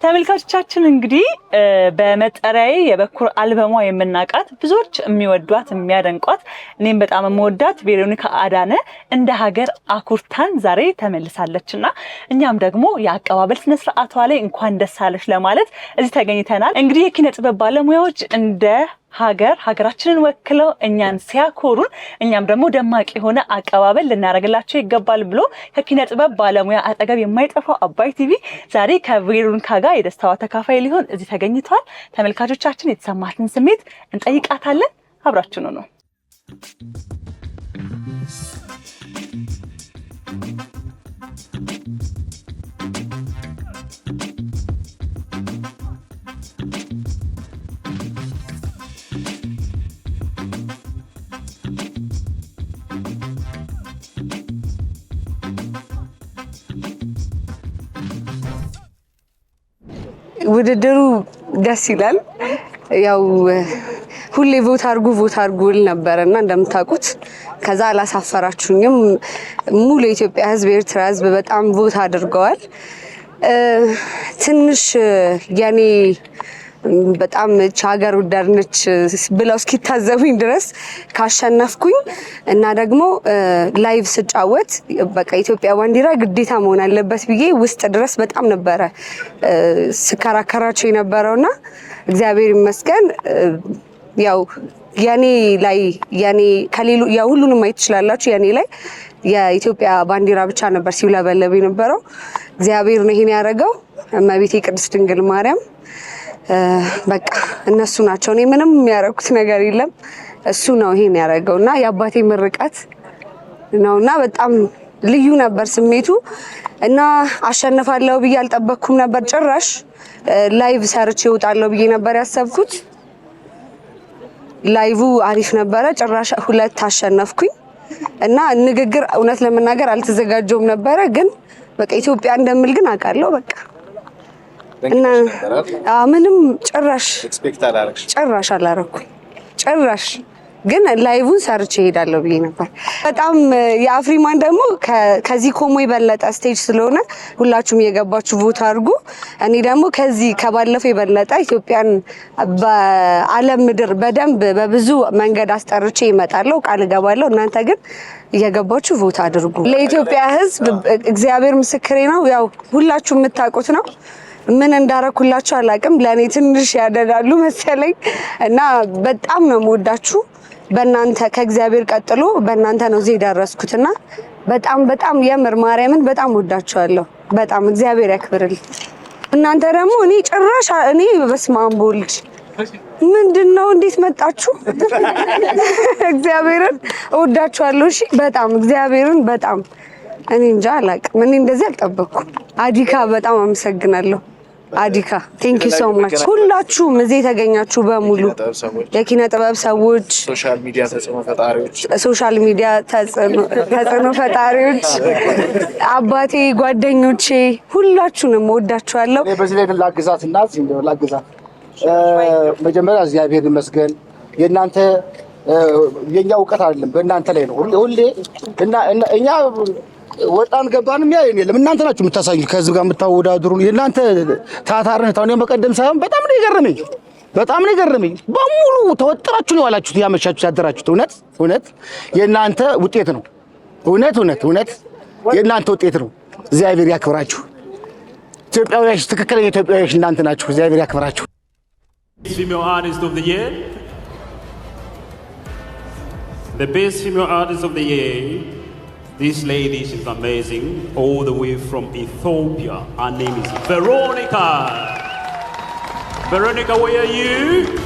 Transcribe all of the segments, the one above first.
ተመልካቾቻችን እንግዲህ በመጠሪያዬ የበኩር አልበሟ የምናቃት ብዙዎች የሚወዷት የሚያደንቋት እኔም በጣም የምወዳት ቬሮኒካ አዳነ እንደ ሀገር አኩርታን ዛሬ ተመልሳለችና እኛም ደግሞ የአቀባበል ስነ ስርዓቷ ላይ እንኳን ደስ አለሽ ለማለት እዚህ ተገኝተናል። እንግዲህ የኪነ ጥበብ ባለሙያዎች እንደ ሀገራችንን ወክለው እኛን ሲያኮሩን እኛም ደግሞ ደማቅ የሆነ አቀባበል ልናደርግላቸው ይገባል ብሎ ከኪነ ጥበብ ባለሙያ አጠገብ የማይጠፋው አባይ ቲቪ ዛሬ ከቬሮኒካ ጋር የደስታዋ ተካፋይ ሊሆን እዚህ ተገኝቷል። ተመልካቾቻችን የተሰማትን ስሜት እንጠይቃታለን። አብራችሁን ነው። ውድድሩ ደስ ይላል። ያው ሁሌ ቮት አድርጉ ነበርና እንደምታውቁት ከዛ አላሳፈራችሁኝም። ሙሉ የኢትዮጵያ ሕዝብ የኤርትራ ሕዝብ በጣም ቮት አድርገዋል። ትንሽ ያኔ በጣም ሀገር ወዳድ ነች ብለው እስኪታዘቡኝ ድረስ ካሸነፍኩኝ እና ደግሞ ላይቭ ስጫወት በቃ ኢትዮጵያ ባንዲራ ግዴታ መሆን አለበት ብዬ ውስጥ ድረስ በጣም ነበረ ስከራከራቸው የነበረውና እግዚአብሔር ይመስገን ያው ያኔ ከሌሉ ያው ሁሉንም ማየት ትችላላችሁ። ያኔ ላይ የኢትዮጵያ ባንዲራ ብቻ ነበር ሲውለበለብ የነበረው። እግዚአብሔር ነው ይሄን ያደረገው። እመቤቴ ቅድስት ድንግል ማርያም በቃ እነሱ ናቸው። እኔ ምንም የሚያረኩት ነገር የለም። እሱ ነው ይሄን ያደረገውና የአባቴ ምርቃት ነውና በጣም ልዩ ነበር ስሜቱ እና አሸንፋለሁ ብዬ አልጠበቅኩም ነበር ጭራሽ። ላይቭ ሰርቼ እወጣለሁ ብዬ ነበር ያሰብኩት። ላይቭ አሪፍ ነበረ። ጭራሽ 2 አሸነፍኩኝ እና ንግግር እውነት ለመናገር አልተዘጋጀውም ነበረ፣ ግን በቃ ኢትዮጵያ እንደምል ግን አውቃለሁ በቃ እና ምንም ጭራሽ አላረኩኝ ጭራሽ ግን ላይቭን ሰርቼ እሄዳለሁ ብዬ ነበር። በጣም የአፍሪማን ደግሞ ከዚህ ኮሞ የበለጠ ስቴጅ ስለሆነ ሁላችሁም የገባችሁ ቮት አድርጉ። እኔ ደግሞ ከዚህ ከባለፈው የበለጠ ኢትዮጵያን በዓለም ምድር በደንብ በብዙ መንገድ አስጠርቼ እመጣለሁ፣ ቃል እገባለሁ። እናንተ ግን እየገባችሁ ቮት አድርጉ። ለኢትዮጵያ ሕዝብ እግዚአብሔር ምስክሬ ነው። ያው ሁላችሁ የምታውቁት ነው። ምን እንዳረኩላችሁ አላቅም። ለኔ ትንሽ ያደዳሉ መሰለኝ እና በጣም ነው የምወዳችሁ። በእናንተ ከእግዚአብሔር ቀጥሎ በእናንተ ነው እዚህ ደረስኩትና በጣም የምር ማርያምን በጣም ወዳችኋለሁ። በጣም እግዚአብሔር ያክብርልኝ። እናንተ ደግሞ እኔ ጭራሽ እኔ በስመ አብ ወልድ ምንድነው እንዴት መጣችሁ? እግዚአብሔርን ወዳችኋለሁ። እሺ በጣም እግዚአብሔርን በጣም እኔ እንጃ አላቅም። እኔ እንደዚህ አልጠበቅኩም። አዲካ በጣም አመሰግናለሁ። አዲካ ቴንክ ዩ ሶ ማች። ሁላችሁም እዚህ የተገኛችሁ በሙሉ የኪነ ጥበብ ሰዎች፣ ሶሻል ሚዲያ ተጽዕኖ ፈጣሪዎች፣ አባቴ፣ ጓደኞቼ ሁላችሁንም ወዳችኋለሁ። በዚህ ላይ ላግዛትና ላግዛት መጀመሪያ እግዚአብሔር ይመስገን። የእናንተ የኛ እውቀት አይደለም በእናንተ ላይ ነው ሁሌ እና እኛ ወጣን ገባንም ያ የለም እናንተ ናችሁ የምታሳዩ ከህዝብ ጋር የምታወዳድሩን የእናንተ ታታርነት። አሁን በቀደም ሳይሆን በጣም ነው የገረመኝ በሙሉ ተወጥራችሁ ነው ያላችሁት ያመሻችሁ ያደራችሁት እውነት የእናንተ ውጤት ነው። እውነት የእናንተ ውጤት ነው። እግዚአብሔር ያክብራችሁ። ኢትዮጵያውያን ትክክለኛ ኢትዮጵያውያን እናንተ ናችሁ። እግዚአብሔር ያክብራችሁ። Female artist of the year. The best female artist of the year. This lady is amazing, all the way from Ethiopia. Her name is Veronica. Veronica, where are you?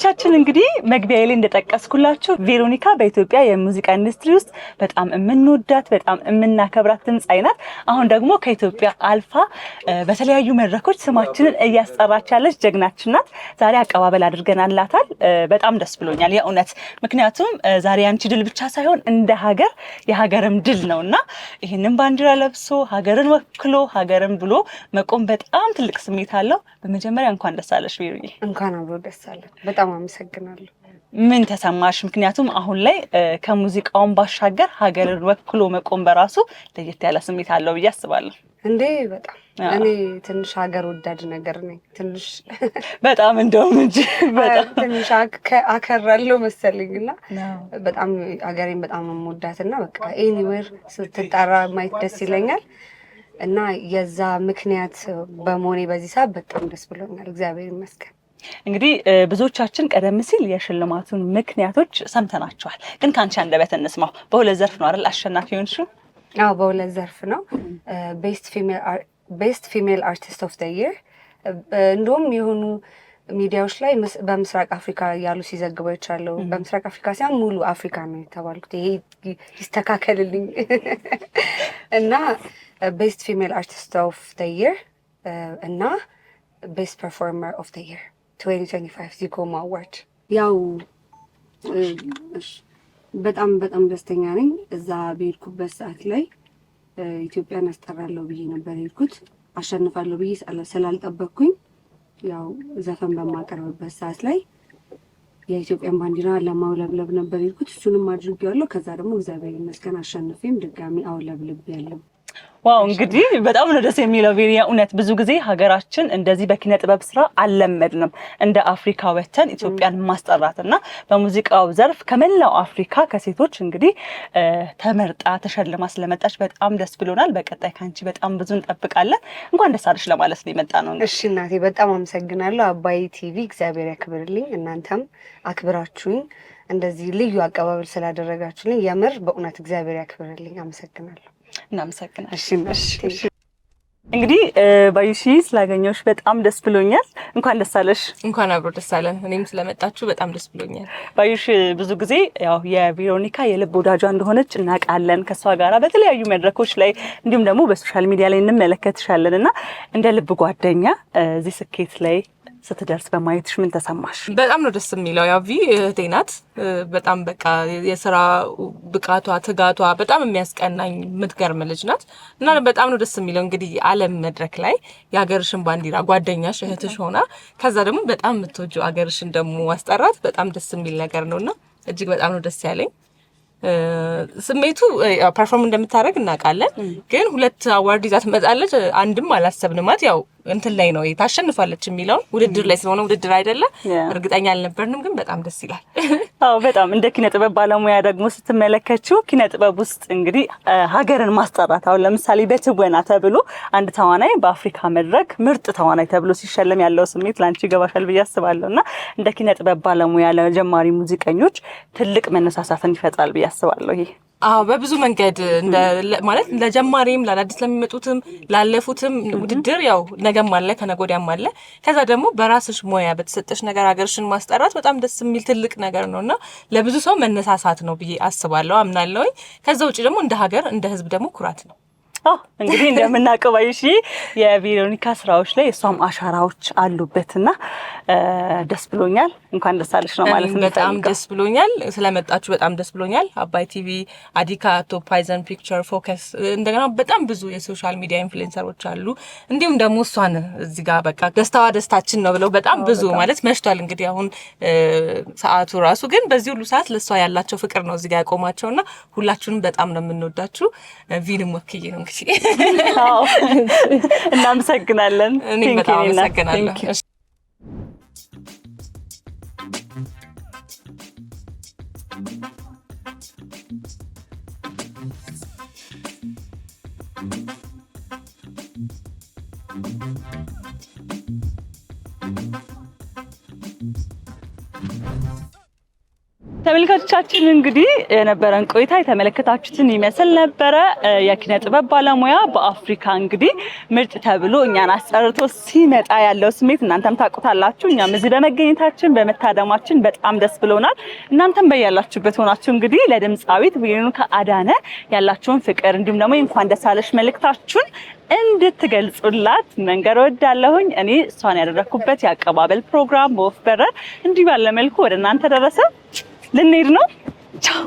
ተመልካቾቻችን እንግዲህ መግቢያዬ ላይ እንደጠቀስኩላችሁ ቬሮኒካ በኢትዮጵያ የሙዚቃ ኢንዱስትሪ ውስጥ በጣም የምንወዳት በጣም የምናከብራት ድምጻዊ ናት። አሁን ደግሞ ከኢትዮጵያ አልፋ በተለያዩ መድረኮች ስማችንን እያስጠራች ያለች ጀግናችን ናት። ዛሬ አቀባበል አድርገናላታል። በጣም ደስ ብሎኛል የእውነት ምክንያቱም ዛሬ አንቺ ድል ብቻ ሳይሆን እንደ ሀገር የሀገርም ድል ነውና ይሄንን ባንዲራ ለብሶ ሀገርን ወክሎ ሀገርን ብሎ መቆም በጣም ትልቅ ስሜት አለው። በመጀመሪያ እንኳን ደስ አለሽ ቬሮዬ። እንኳን አብሮ ደስ አለ። በጣም አመሰግናለሁ። ምን ተሰማሽ? ምክንያቱም አሁን ላይ ከሙዚቃውን ባሻገር ሀገርን ወክሎ መቆም በራሱ ለየት ያለ ስሜት አለው ብዬ አስባለሁ። እንዴ በጣም እኔ ትንሽ ሀገር ወዳድ ነገር ነኝ። ትንሽ በጣም እንደውም እንጂ በጣም ትንሽ አከራለሁ መሰለኝና በጣም ሀገሬን በጣም የምወዳትና በቃ ኤኒዌር ስትጠራ ማየት ደስ ይለኛል እና የዛ ምክንያት በመሆኔ በዚህ ሰዓት በጣም ደስ ብሎኛል። እግዚአብሔር ይመስገን። እንግዲህ ብዙዎቻችን ቀደም ሲል የሽልማቱን ምክንያቶች ሰምተናቸዋል። ግን ካንቺ አንደበት እንስማው። በሁለት ዘርፍ ነው አይደል አሸናፊ ሆንሽው? አዎ በሁለት ዘርፍ ነው። ቤስት ፊሜል አርቲስት ኦፍ ዘ ይር እንደውም የሆኑ ሚዲያዎች ላይ በምስራቅ አፍሪካ ያሉ ሲዘግበው ይቻለው። በምስራቅ አፍሪካ ሳይሆን ሙሉ አፍሪካ ነው የተባልኩት። ይሄ ይስተካከልልኝ እና ቤስት ፊሜል አርቲስት ኦፍ ዘ ይር እና ቤስት ፐርፎርመር ኦፍ ዘ ይር 2025 ዚኮማ አዋርድ። ያው በጣም በጣም ደስተኛ ነኝ። እዛ በሄድኩበት ሰዓት ላይ ኢትዮጵያን አስጠራለሁ ብዬ ነበር የሄድኩት። አሸንፋለሁ ብዬ ስላልጠበቅኩኝ ያው ዘፈን በማቀርብበት ሰዓት ላይ የኢትዮጵያን ባንዲራ ለማውለብለብ ነበር የሄድኩት። እሱንም አድርጌያለሁ። ከዛ ደግሞ እግዚአብሔር ይመስገን አሸንፌም ድጋሚ አውለብልቤያለሁ። ዋው እንግዲህ በጣም ነው ደስ የሚለው ቬሪያ። እውነት ብዙ ጊዜ ሀገራችን እንደዚህ በኪነ ጥበብ ስራ አልለመድንም እንደ አፍሪካ ወተን ኢትዮጵያን ማስጠራትና በሙዚቃው ዘርፍ ከመላው አፍሪካ ከሴቶች እንግዲህ ተመርጣ ተሸልማ ስለመጣች በጣም ደስ ብሎናል። በቀጣይ ካንቺ በጣም ብዙ እንጠብቃለን። እንኳን ደስ አለሽ ለማለት ነው የመጣ ነው። እሺ እናቴ በጣም አመሰግናለሁ። አባይ ቲቪ እግዚአብሔር ያክብርልኝ። እናንተም አክብራችሁኝ እንደዚህ ልዩ አቀባበል ስላደረጋችሁልኝ የምር በእውነት እግዚአብሔር ያክብርልኝ። አመሰግናለሁ። እናመሰግናለን። እሺ እንግዲህ ባዩሺ ስላገኘሁሽ በጣም ደስ ብሎኛል። እንኳን ደስ አለሽ። እንኳን አብሮ ደስ አለን። እኔም ስለመጣችሁ በጣም ደስ ብሎኛል። ባዩሺ ብዙ ጊዜ ያው የቬሮኒካ የልብ ወዳጇ እንደሆነች እናውቃለን። ከሷ ጋራ በተለያዩ መድረኮች ላይ እንዲሁም ደግሞ በሶሻል ሚዲያ ላይ እንመለከትሻለንና እንደ ልብ ጓደኛ እዚህ ስኬት ላይ ስትደርስ በማየትሽ ምን ተሰማሽ? በጣም ነው ደስ የሚለው። ያው እህቴ ናት። በጣም በቃ የስራ ብቃቷ ትጋቷ በጣም የሚያስቀናኝ የምትገርም ልጅ ናት እና በጣም ነው ደስ የሚለው። እንግዲህ ዓለም መድረክ ላይ የሀገርሽን ባንዲራ ጓደኛሽ እህትሽ ሆና ከዛ ደግሞ በጣም የምትወጂው ሀገርሽን ደግሞ ማስጠራት በጣም ደስ የሚል ነገር ነውና እጅግ በጣም ነው ደስ ያለኝ። ስሜቱ ፐርፎርም እንደምታደርግ እናውቃለን፣ ግን ሁለት አዋርድ ይዛ ትመጣለች አንድም አላሰብንማት። ያው እንትን ላይ ነው ታሸንፋለች የሚለውን ውድድር ላይ ስለሆነ ውድድር አይደለ እርግጠኛ አልነበርንም፣ ግን በጣም ደስ ይላል። አዎ በጣም እንደ ኪነ ጥበብ ባለሙያ ደግሞ ስትመለከችው ኪነ ጥበብ ውስጥ እንግዲህ ሀገርን ማስጠራት አሁን ለምሳሌ በትወና ተብሎ አንድ ተዋናይ በአፍሪካ መድረክ ምርጥ ተዋናይ ተብሎ ሲሸለም ያለው ስሜት ላንቺ ይገባሻል ብዬ አስባለሁና እንደ ኪነ ጥበብ ባለሙያ ለጀማሪ ሙዚቀኞች ትልቅ መነሳሳትን ይፈጥራል ብዬ አስባለሁ ይሄ። በብዙ መንገድ ማለት ለጀማሪም ለአዲስ ለሚመጡትም ላለፉትም ውድድር ያው ነገም አለ ከነጎዲያም አለ። ከዛ ደግሞ በራስሽ ሙያ በተሰጠሽ ነገር ሀገርሽን ማስጠራት በጣም ደስ የሚል ትልቅ ነገር ነውና ለብዙ ሰው መነሳሳት ነው ብዬ አስባለሁ አምናለሁ። ከዛ ውጪ ደግሞ እንደ ሀገር እንደ ህዝብ ደግሞ ኩራት ነው። እንግዲህ እንደምናውቀው ባዩሺ የቬሮኒካ ስራዎች ላይ እሷም አሻራዎች አሉበትና ደስ ብሎኛል። እንኳን ደስ አለሽ ነው ማለት ነው። በጣም ደስ ብሎኛል ስለመጣችሁ በጣም ደስ ብሎኛል። አባይ ቲቪ፣ አዲካ፣ ቶፕ ፓይዘን ፒክቸር፣ ፎከስ እንደገና በጣም ብዙ የሶሻል ሚዲያ ኢንፍሉዌንሰሮች አሉ። እንዲሁም ደግሞ እሷን እዚህ ጋር በቃ ደስታዋ ደስታችን ነው ብለው በጣም ብዙ ማለት መሽቷል እንግዲህ አሁን ሰዓቱ ራሱ ግን በዚህ ሁሉ ሰዓት ለሷ ያላቸው ፍቅር ነው እዚህ ጋር ያቆማቸውና ሁላችሁንም በጣም ነው የምንወዳችሁ። ቪንም ወክዬ ነው እናመሰግናለን። እኔም በጣም አመሰግናለሁ። ተመልካቾቻችን እንግዲህ የነበረን ቆይታ የተመለከታችሁትን ይመስል ነበረ። የኪነ ጥበብ ባለሙያ በአፍሪካ እንግዲህ ምርጥ ተብሎ እኛን አስጠርቶ ሲመጣ ያለው ስሜት እናንተም ታውቁታላችሁ። እኛም እዚህ በመገኘታችን በመታደማችን በጣም ደስ ብሎናል። እናንተም በያላችሁበት ሆናችሁ እንግዲህ ለድምፃዊት ቬሮኒካ አዳነ ያላችሁን ፍቅር እንዲሁም ደግሞ እንኳን ደስ አለሽ መልእክታችሁን እንድትገልጹላት መንገር ወዳለሁኝ። እኔ እሷን ያደረኩበት የአቀባበል ፕሮግራም በወፍ በረር እንዲህ ባለ መልኩ ወደ እናንተ ደረሰ። ልንሄድ ነው። ቻው